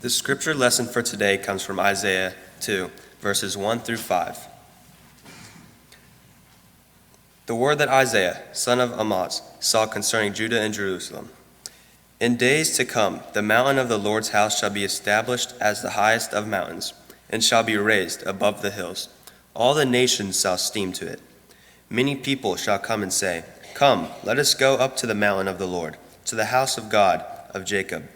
The scripture lesson for today comes from Isaiah 2, verses 1 through 5. The word that Isaiah, son of Amoz, saw concerning Judah and Jerusalem. In days to come, the mountain of the Lord's house shall be established as the highest of mountains, and shall be raised above the hills. All the nations shall steam to it. Many people shall come and say, Come, let us go up to the mountain of the Lord, to the house of God of Jacob,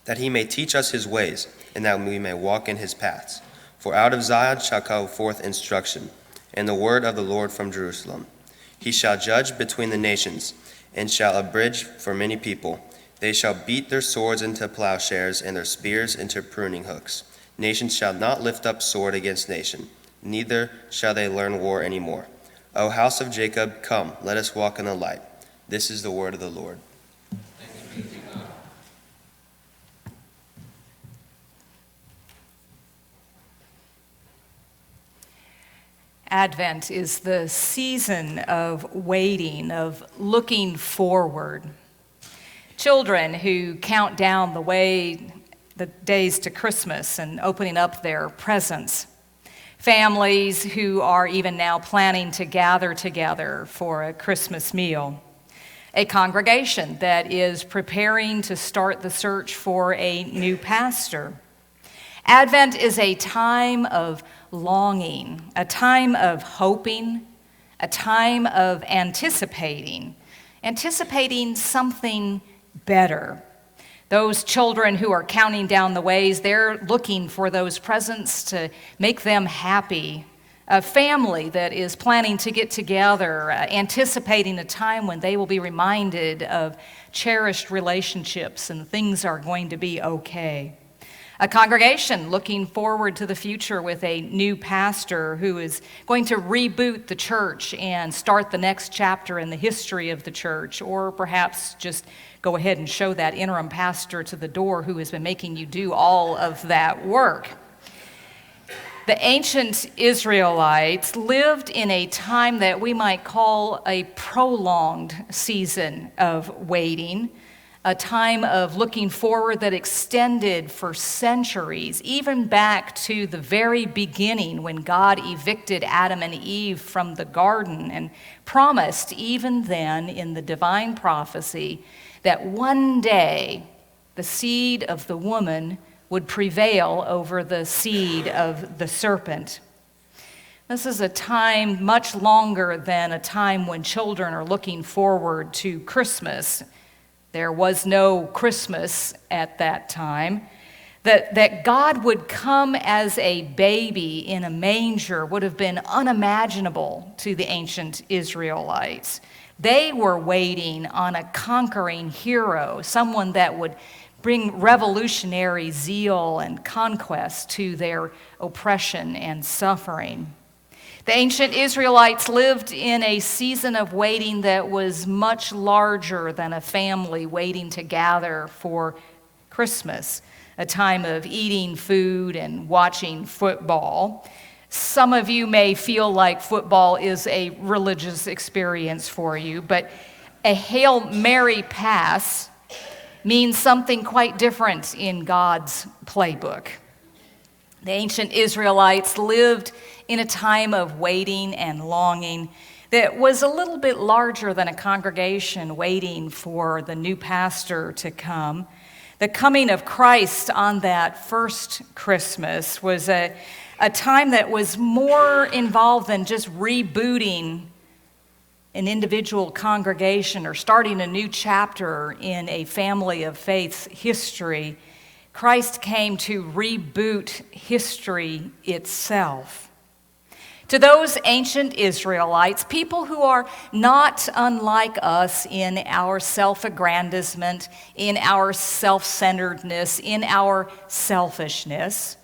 that he may teach us his ways, and that we may walk in his paths. For out of Zion shall go forth instruction, and the word of the Lord from Jerusalem. He shall judge between the nations, and shall abridge for many people. They shall beat their swords into plowshares, and their spears into pruning hooks. Nation shall not lift up sword against nation, neither shall they learn war any more. O house of Jacob, come, let us walk in the light. This is the word of the Lord. Advent is the season of waiting, of looking forward. Children who count down the days to Christmas and opening up their presents. Families who are even now planning to gather together for a Christmas meal. A congregation that is preparing to start the search for a new pastor. Advent is a time of longing, a time of hoping, a time of anticipating something better. Those children who are counting down the ways, they're looking for those presents to make them happy. A family that is planning to get together, anticipating a time when they will be reminded of cherished relationships and things are going to be okay. A congregation looking forward to the future with a new pastor who is going to reboot the church and start the next chapter in the history of the church, or perhaps just go ahead and show that interim pastor to the door who has been making you do all of that work. The ancient Israelites lived in a time that we might call a prolonged season of waiting, a time of looking forward that extended for centuries, even back to the very beginning when God evicted Adam and Eve from the garden and promised even then in the divine prophecy that one day the seed of the woman would prevail over the seed of the serpent. This is a time much longer than a time when children are looking forward to Christmas. There was no Christmas at that time. That God would come as a baby in a manger would have been unimaginable to the ancient Israelites. They were waiting on a conquering hero, someone that would bring revolutionary zeal and conquest to their oppression and suffering. The ancient Israelites lived in a season of waiting that was much larger than a family waiting to gather for Christmas, a time of eating food and watching football. Some of you may feel like football is a religious experience for you, but a Hail Mary pass means something quite different in God's playbook. The ancient Israelites lived in a time of waiting and longing that was a little bit larger than a congregation waiting for the new pastor to come. The coming of Christ on that first Christmas was a time that was more involved than just rebooting an individual congregation or starting a new chapter in a family of faith's history. Christ came to reboot history itself. To those ancient Israelites, people who are not unlike us in our self-aggrandizement, in our self-centeredness, in our selfishness,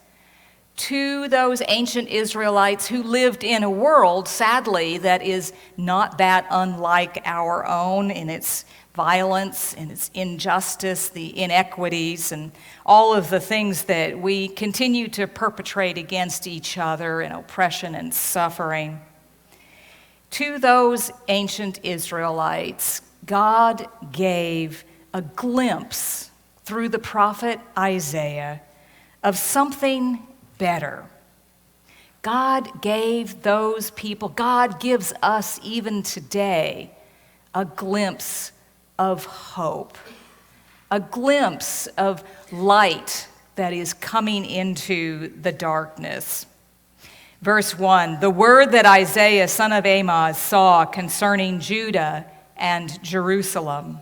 to those ancient Israelites who lived in a world, sadly, that is not that unlike our own in its violence and its injustice, the inequities, and all of the things that we continue to perpetrate against each other in oppression and suffering. To those ancient Israelites, God gave a glimpse through the prophet Isaiah of something better. God gave those people, God gives us even today a glimpse of hope, a glimpse of light that is coming into the darkness. Verse 1, the word that Isaiah, son of Amoz, saw concerning Judah and Jerusalem.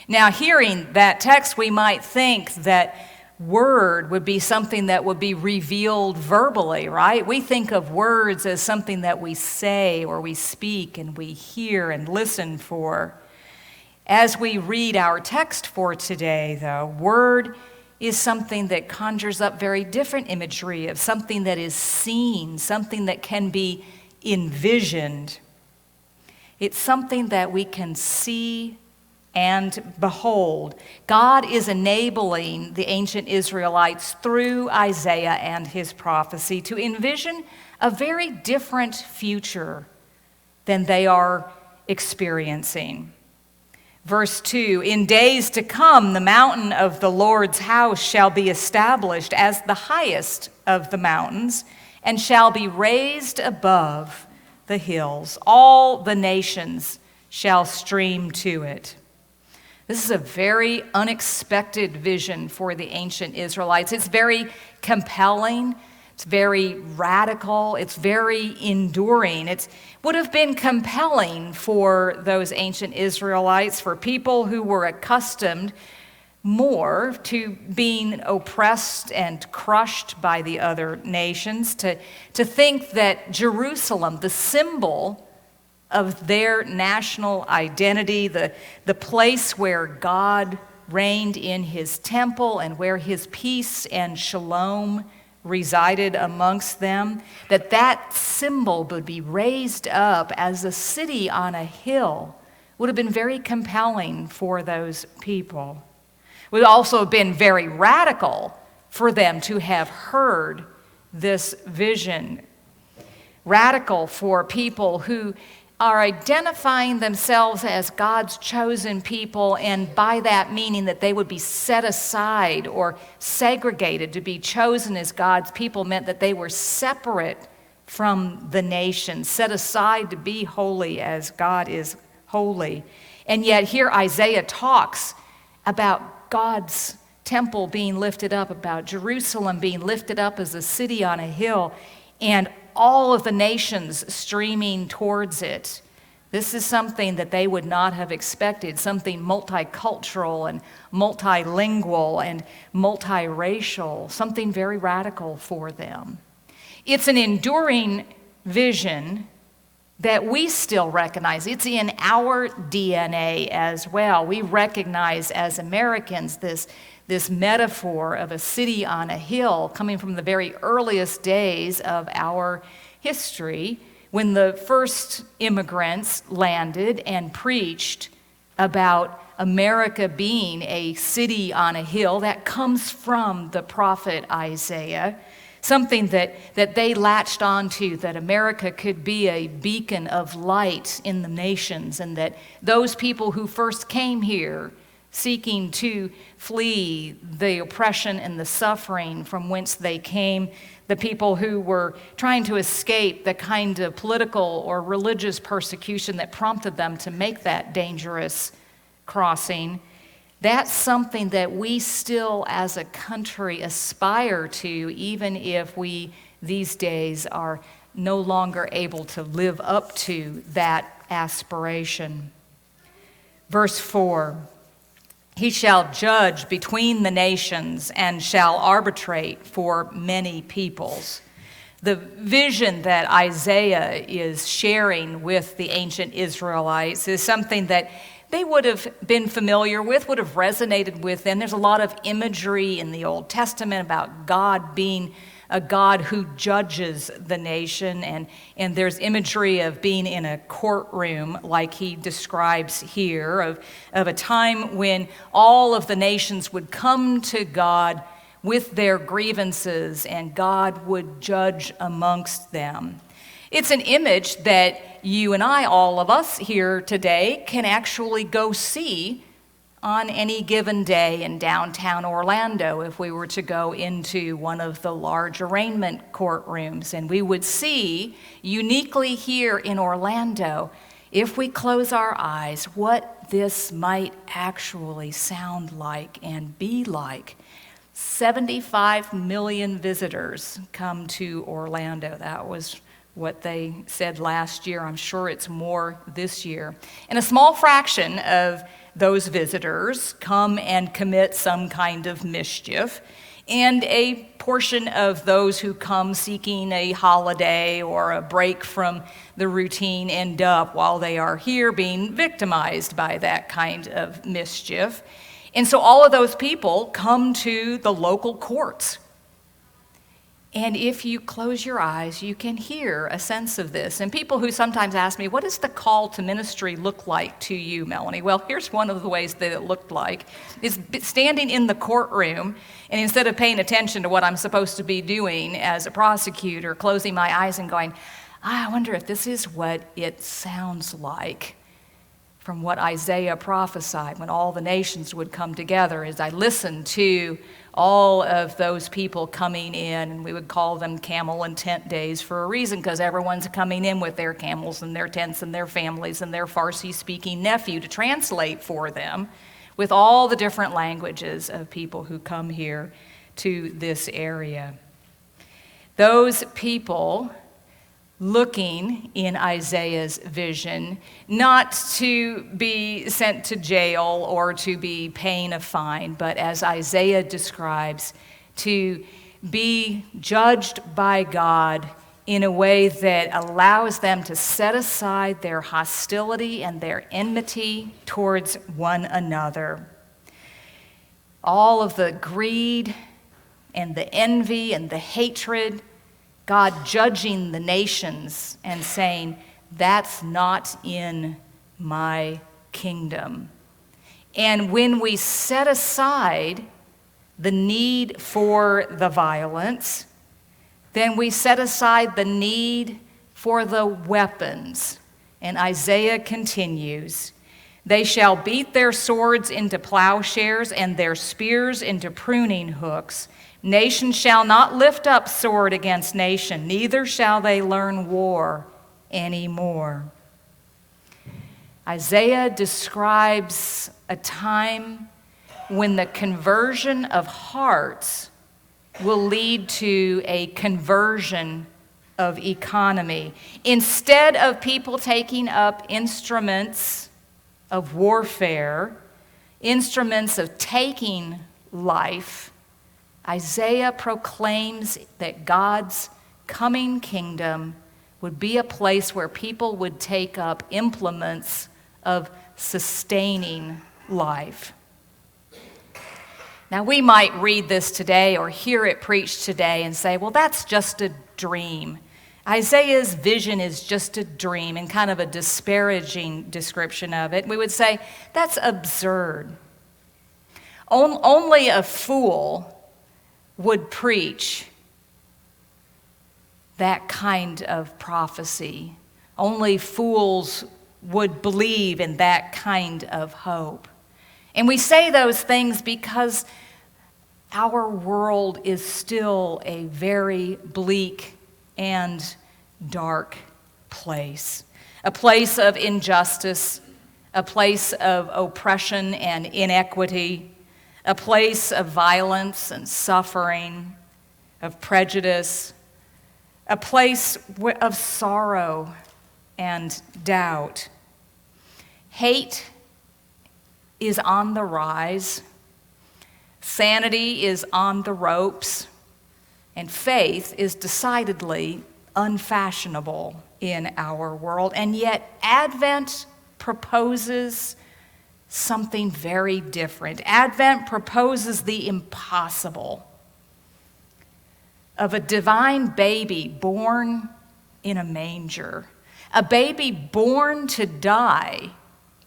Now, hearing that text, we might think that word would be something that would be revealed verbally, right? We think of words as something that we say or we speak and we hear and listen for. As we read our text for today, though, word is something that conjures up very different imagery of something that is seen, something that can be envisioned. It's something that we can see and behold. God is enabling the ancient Israelites through Isaiah and his prophecy to envision a very different future than they are experiencing. Verse 2, in days to come, the mountain of the Lord's house shall be established as the highest of the mountains and shall be raised above the hills. All the nations shall stream to it. This is a very unexpected vision for the ancient Israelites. It's very compelling. It's very radical. It's very enduring. It would have been compelling for those ancient Israelites, for people who were accustomed more to being oppressed and crushed by the other nations, to think that Jerusalem, the symbol of their national identity, the place where God reigned in his temple and where his peace and shalom resided amongst them, that symbol would be raised up as a city on a hill would have been very compelling for those people. It would also have been very radical for them to have heard this vision. Radical for people who are identifying themselves as God's chosen people, and by that meaning that they would be set aside or segregated. To be chosen as God's people meant that they were separate from the nation, set aside to be holy as God is holy. And yet here Isaiah talks about God's temple being lifted up, about Jerusalem being lifted up as a city on a hill, and all of the nations streaming towards it. This is something that they would not have expected, something multicultural and multilingual and multiracial, something very radical for them. It's an enduring vision that we still recognize. It's in our DNA as well. We recognize as Americans this metaphor of a city on a hill coming from the very earliest days of our history, when the first immigrants landed and preached about America being a city on a hill. That comes from the prophet Isaiah, something that they latched onto, that America could be a beacon of light in the nations, and that those people who first came here seeking to flee the oppression and the suffering from whence they came, the people who were trying to escape the kind of political or religious persecution that prompted them to make that dangerous crossing. That's something that we still as a country aspire to, even if we these days are no longer able to live up to that aspiration. Verse 4, he shall judge between the nations and shall arbitrate for many peoples. The vision that Isaiah is sharing with the ancient Israelites is something that they would have been familiar with, would have resonated with them. There's a lot of imagery in the Old Testament about God being a God who judges the nation, and there's imagery of being in a courtroom like he describes here, of a time when all of the nations would come to God with their grievances and God would judge amongst them. It's an image that you and I, all of us here today, can actually go see on any given day in downtown Orlando if we were to go into one of the large arraignment courtrooms, and we would see uniquely here in Orlando, if we close our eyes, what this might actually sound like and be like. 75 million visitors come to Orlando. That was what they said last year. I'm sure it's more this year. And a small fraction of those visitors come and commit some kind of mischief. And a portion of those who come seeking a holiday or a break from the routine end up, while they are here, being victimized by that kind of mischief. And so all of those people come to the local courts. And if you close your eyes, you can hear a sense of this. And people who sometimes ask me, what does the call to ministry look like to you, Melanie? Well, here's one of the ways that it looked like. Is standing in the courtroom, and instead of paying attention to what I'm supposed to be doing as a prosecutor, closing my eyes and going, I wonder if this is what it sounds like from what Isaiah prophesied when all the nations would come together, as I listened to all of those people coming in, and we would call them camel and tent days for a reason, because everyone's coming in with their camels and their tents and their families and their Farsi-speaking nephew to translate for them with all the different languages of people who come here to this area. Those people looking in Isaiah's vision, not to be sent to jail or to be paying a fine, but as Isaiah describes, to be judged by God in a way that allows them to set aside their hostility and their enmity towards one another. All of the greed and the envy and the hatred, God judging the nations and saying, that's not in my kingdom. And when we set aside the need for the violence, then we set aside the need for the weapons. And Isaiah continues, they shall beat their swords into plowshares and their spears into pruning hooks. Nation shall not lift up sword against nation, neither shall they learn war anymore. Isaiah describes a time when the conversion of hearts will lead to a conversion of economy. Instead of people taking up instruments of warfare, instruments of taking life, Isaiah proclaims that God's coming kingdom would be a place where people would take up implements of sustaining life. Now, we might read this today or hear it preached today and say, well, that's just a dream. Isaiah's vision is just a dream, and kind of a disparaging description of it. We would say, that's absurd. Only a fool would preach that kind of prophecy. Only fools would believe in that kind of hope. And we say those things because our world is still a very bleak and dark place. A place of injustice, a place of oppression and inequity, a place of violence and suffering, of prejudice, a place of sorrow and doubt. Hate is on the rise, sanity is on the ropes, and faith is decidedly unfashionable in our world. And yet Advent proposes something very different. Advent proposes the impossible of a divine baby born in a manger, a baby born to die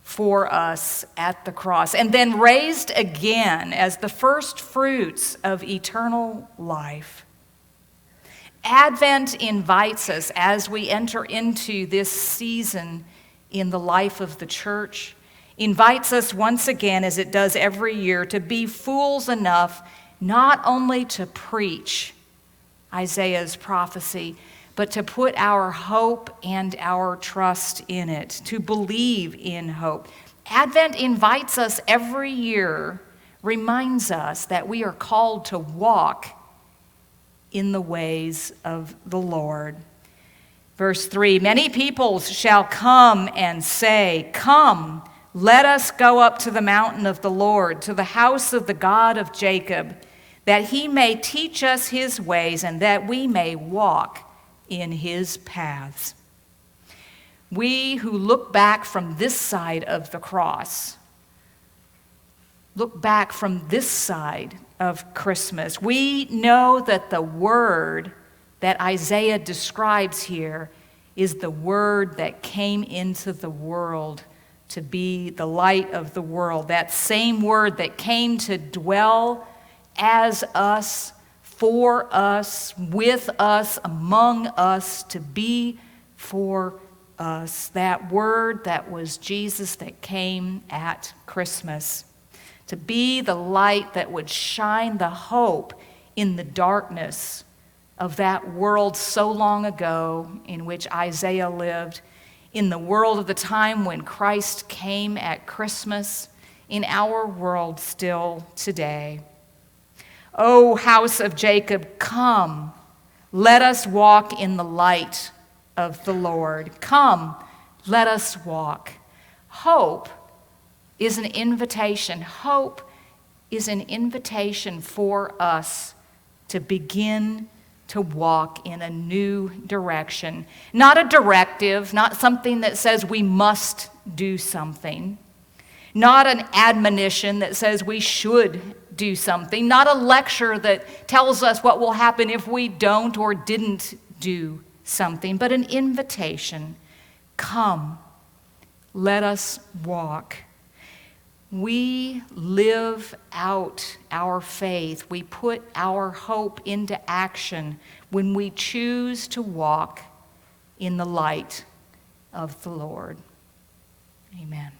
for us at the cross, and then raised again as the first fruits of eternal life. Advent invites us, as we enter into this season in the life of the church, invites us once again, as it does every year, to be fools enough not only to preach Isaiah's prophecy, but to put our hope and our trust in it, to believe in hope. Advent invites us every year, reminds us that we are called to walk in the ways of the Lord. Verse 3, many peoples shall come and say, "Come, let us go up to the mountain of the Lord, to the house of the God of Jacob, that he may teach us his ways and that we may walk in his paths." We who look back from this side of the cross, look back from this side of Christmas, we know that the word that Isaiah describes here is the word that came into the world to be the light of the world. That same word that came to dwell as us, for us, with us, among us, to be for us. That word that was Jesus that came at Christmas, to be the light that would shine the hope in the darkness of that world so long ago in which Isaiah lived, in the world of the time when Christ came at Christmas, in our world still today. O house of Jacob, come, let us walk in the light of the Lord. Come, let us walk. Hope is an invitation. Hope is an invitation for us to begin to walk in a new direction. Not a directive, not something that says we must do something. Not an admonition that says we should do something. Not a lecture that tells us what will happen if we don't or didn't do something, but an invitation. Come, let us walk. We live out our faith. We put our hope into action when we choose to walk in the light of the Lord. Amen.